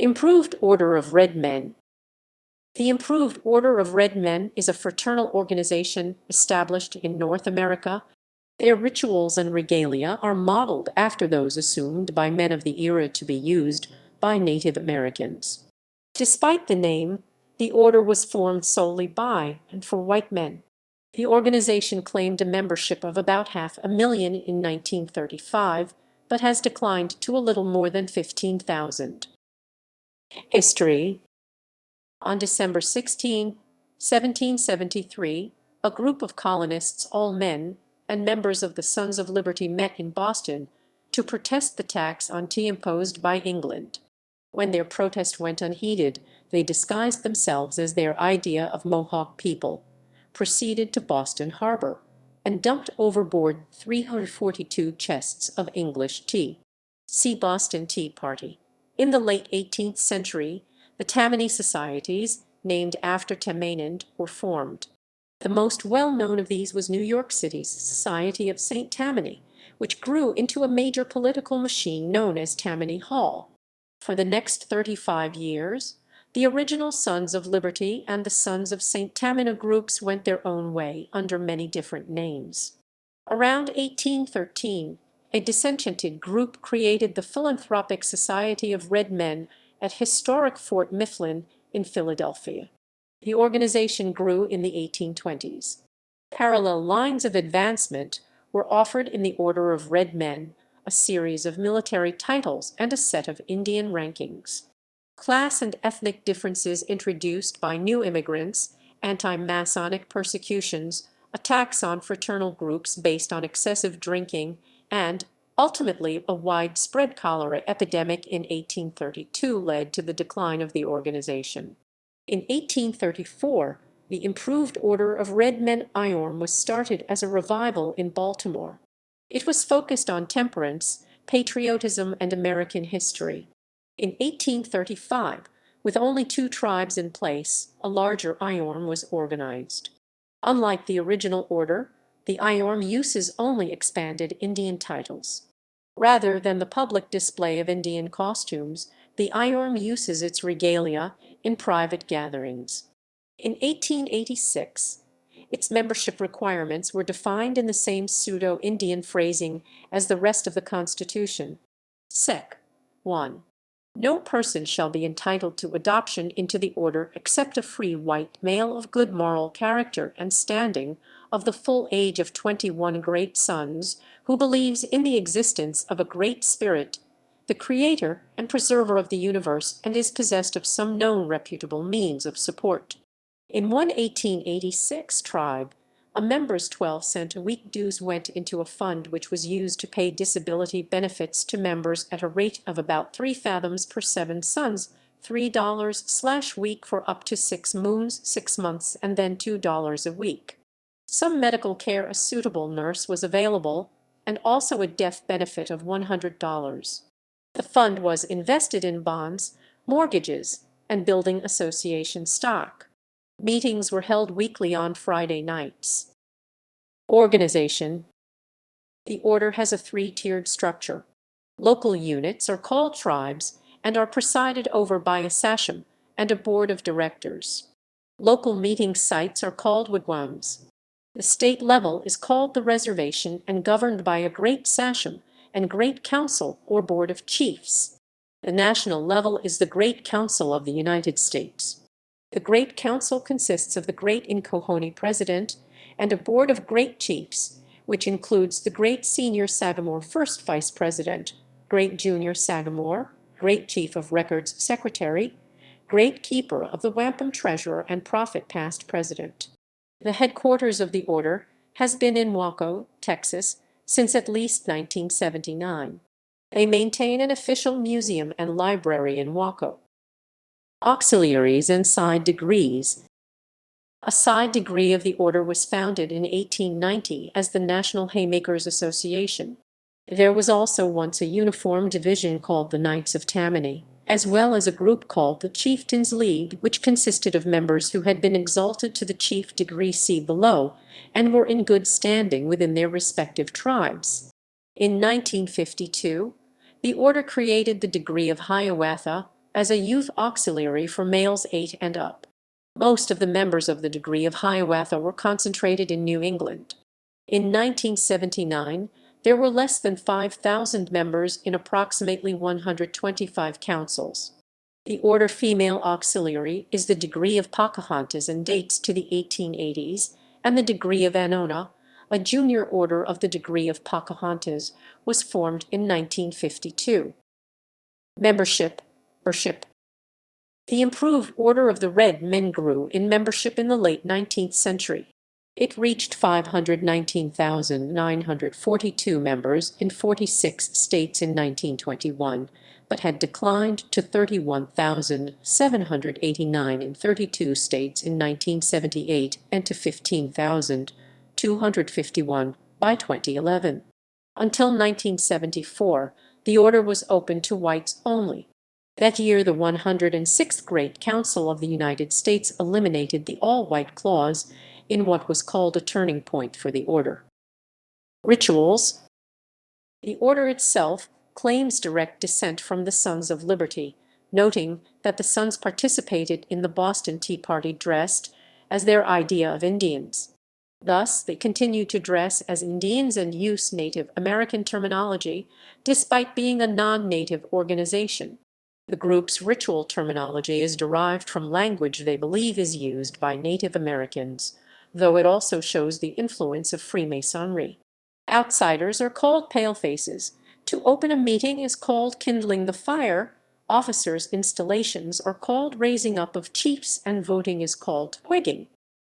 Improved Order of Red Men. The Improved Order of Red Men is a fraternal organization established in North America. Their rituals and regalia are modeled after those assumed by men of the era to be used by Native Americans. Despite the name, the order was formed solely by and for white men. The organization claimed a membership of about 500,000 in 1935, but has declined to a little more than 15,000. History. On December 16, 1773, a group of colonists, all men, and members of the Sons of Liberty met in Boston to protest the tax on tea imposed by England. When their protest went unheeded, they disguised themselves as their idea of Mohawk people, proceeded to Boston Harbor, and dumped overboard 342 chests of English tea. See Boston Tea Party. In the late 18th century, the Tammany Societies, named after Tamenund, were formed. The most well-known of these was New York City's Society of St. Tammany, which grew into a major political machine known as Tammany Hall. For the next 35 years, the original Sons of Liberty and the Sons of St. Tammany groups went their own way under many different names. Around 1813, a disenchanted group created the Philanthropic Society of Red Men at historic Fort Mifflin in Philadelphia. The organization grew in the 1820s. Parallel lines of advancement were offered in the Order of Red Men, a series of military titles and a set of Indian rankings. Class and ethnic differences introduced by new immigrants, anti-Masonic persecutions, attacks on fraternal groups based on excessive drinking, and ultimately a widespread cholera epidemic in 1832 led to the decline of the organization. In 1834, the Improved Order of Red Men IORM was started as a revival in Baltimore. It was focused on temperance, patriotism, and American history. In 1835, with only 2 tribes in place, a larger IORM was organized. Unlike the original order, the IORM uses only expanded Indian titles. Rather than the public display of Indian costumes, the IORM uses its regalia in private gatherings. In 1886, its membership requirements were defined in the same pseudo-Indian phrasing as the rest of the Constitution. Sec. 1. No person shall be entitled to adoption into the order except a free white male of good moral character and standing, of the full age of 21 great sons, who believes in the existence of a great spirit, the creator and preserver of the universe, and is possessed of some known reputable means of support. In one 1886 tribe, a member's 12-cent a week dues went into a fund which was used to pay disability benefits to members at a rate of about 3 fathoms per 7 sons, $3/week for up to 6 moons, 6 months, and then $2 a week. Some medical care, a suitable nurse was available, and also a death benefit of $100. The fund was invested in bonds, mortgages, and building association stock. Meetings were held weekly on Friday nights. Organization. The order has a 3-tiered structure. Local units are called tribes and are presided over by a sachem and a board of directors. Local meeting sites are called wigwams. The state level is called the reservation and governed by a great sachem and great council or board of chiefs. The national level is the Great Council of the United States. The Great Council consists of the Great Incohonee President and a board of Great Chiefs, which includes the Great Senior Sagamore First Vice President, Great Junior Sagamore, Great Chief of Records Secretary, Great Keeper of the Wampum Treasurer, and Prophet Past President. The headquarters of the order has been in Waco, Texas, since at least 1979. They maintain an official museum and library in Waco. Auxiliaries and side degrees. A side degree of the order was founded in 1890 as the National Haymakers Association. There was also once a uniform division called the Knights of Tammany, as well as a group called the Chieftains' League, which consisted of members who had been exalted to the chief degree see below and were in good standing within their respective tribes. In 1952, the order created the degree of Hiawatha, as a youth auxiliary for males 8 and up. Most of the members of the degree of Hiawatha were concentrated in New England. In 1979, there were less than 5,000 members in approximately 125 councils. The order Female Auxiliary is the degree of Pocahontas and dates to the 1880s, and the degree of Annona, a junior order of the degree of Pocahontas, was formed in 1952. Membership. The improved Order of the Red Men grew in membership in the late 19th century. It reached 519,942 members in 46 states in 1921, but had declined to 31,789 in 32 states in 1978 and to 15,251 by 2011. Until 1974, the order was open to whites only. That year, the 106th Great Council of the United States eliminated the all-white clause in what was called a turning point for the order. Rituals. The order itself claims direct descent from the Sons of Liberty, noting that the Sons participated in the Boston Tea Party dressed as their idea of Indians. Thus, they continue to dress as Indians and use Native American terminology, despite being a non-native organization. The group's ritual terminology is derived from language they believe is used by Native Americans, though it also shows the influence of Freemasonry. Outsiders are called palefaces. To open a meeting is called kindling the fire. Officers' installations are called raising up of chiefs, and voting is called twigging.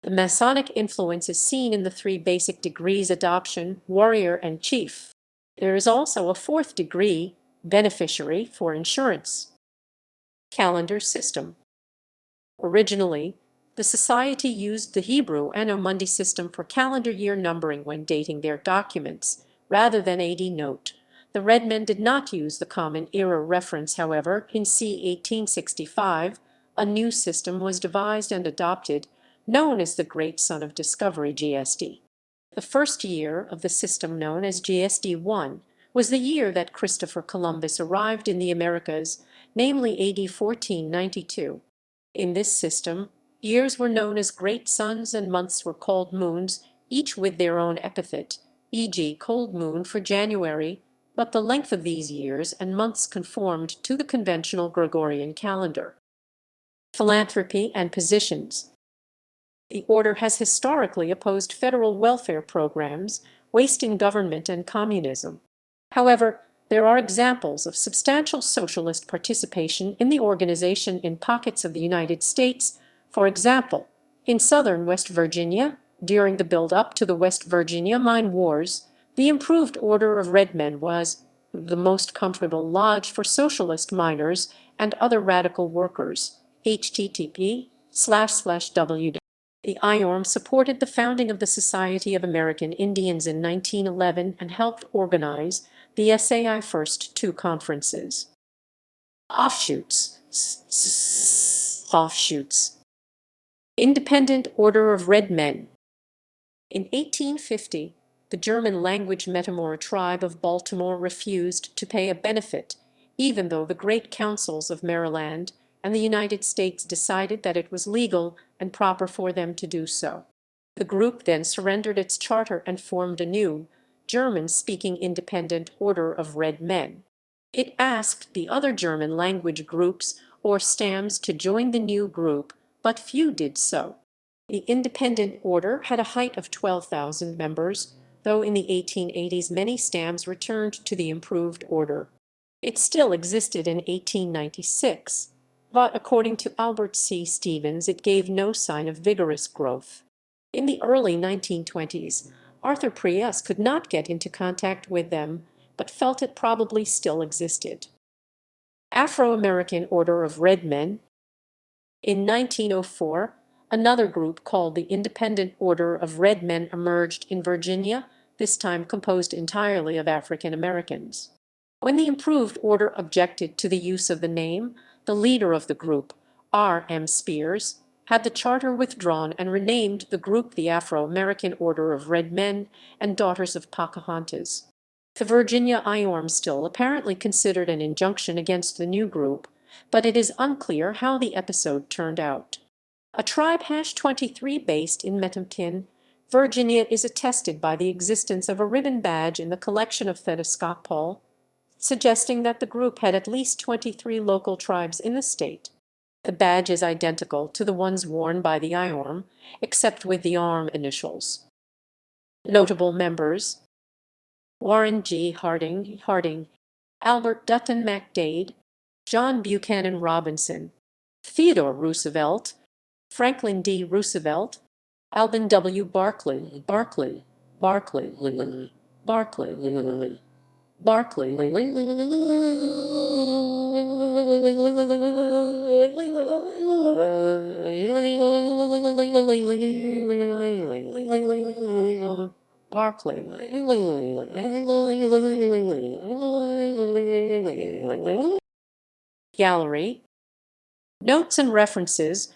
The Masonic influence is seen in the 3 basic degrees: adoption, warrior, and chief. There is also a 4th degree, beneficiary, for insurance. Calendar system. Originally, the Society used the Hebrew Anno Mundi system for calendar year numbering when dating their documents, rather than AD note. The Red Men did not use the Common Era reference, however. In c. 1865, a new system was devised and adopted, known as the Great Sun of Discovery (GSD). The first year of the system, known as GSD-1, was the year that Christopher Columbus arrived in the Americas, namely AD 1492. In this system, years were known as great suns and months were called moons, each with their own epithet, e.g. cold moon for January, but the length of these years and months conformed to the conventional Gregorian calendar. Philanthropy and positions. The order has historically opposed federal welfare programs, waste in government, and communism. However, there are examples of substantial socialist participation in the organization in pockets of the United States. For example, in southern West Virginia, during the build-up to the West Virginia mine wars, the improved Order of Red Men was the most comfortable lodge for socialist miners and other radical workers. http://www. The IORM supported the founding of the Society of American Indians in 1911 and helped organize the SAI first 2 conferences. Offshoots. Independent Order of Red Men. In 1850, the German-language Metamora tribe of Baltimore refused to pay a benefit, even though the great councils of Maryland and the United States decided that it was legal and proper for them to do so. The group then surrendered its charter and formed a new, German-speaking independent Order of Red Men. It asked the other German-language groups or STAMs to join the new group, but few did so. The independent order had a height of 12,000 members, though in the 1880s many STAMs returned to the improved order. It still existed in 1896, but according to Albert C. Stevens, it gave no sign of vigorous growth. In the early 1920s, Arthur Prius could not get into contact with them, but felt it probably still existed. Afro-American Order of Red Men. In 1904, another group called the Independent Order of Red Men emerged in Virginia, this time composed entirely of African Americans. When the improved order objected to the use of the name, the leader of the group, R. M. Spears, had the charter withdrawn and renamed the group the Afro-American Order of Red Men and Daughters of Pocahontas. The Virginia IORM still apparently considered an injunction against the new group, but it is unclear how the episode turned out. A tribe #23 based in Metuchen, Virginia is attested by the existence of a ribbon badge in the collection of Thedoscopol, suggesting that the group had at least 23 local tribes in the state. The badge is identical to the ones worn by the IORM, except with the ARM initials. Notable members: Warren G. Harding, Albert Dutton MacDade, John Buchanan Robinson, Theodore Roosevelt, Franklin D. Roosevelt, Alban W. Barclay, Gallery. Notes and references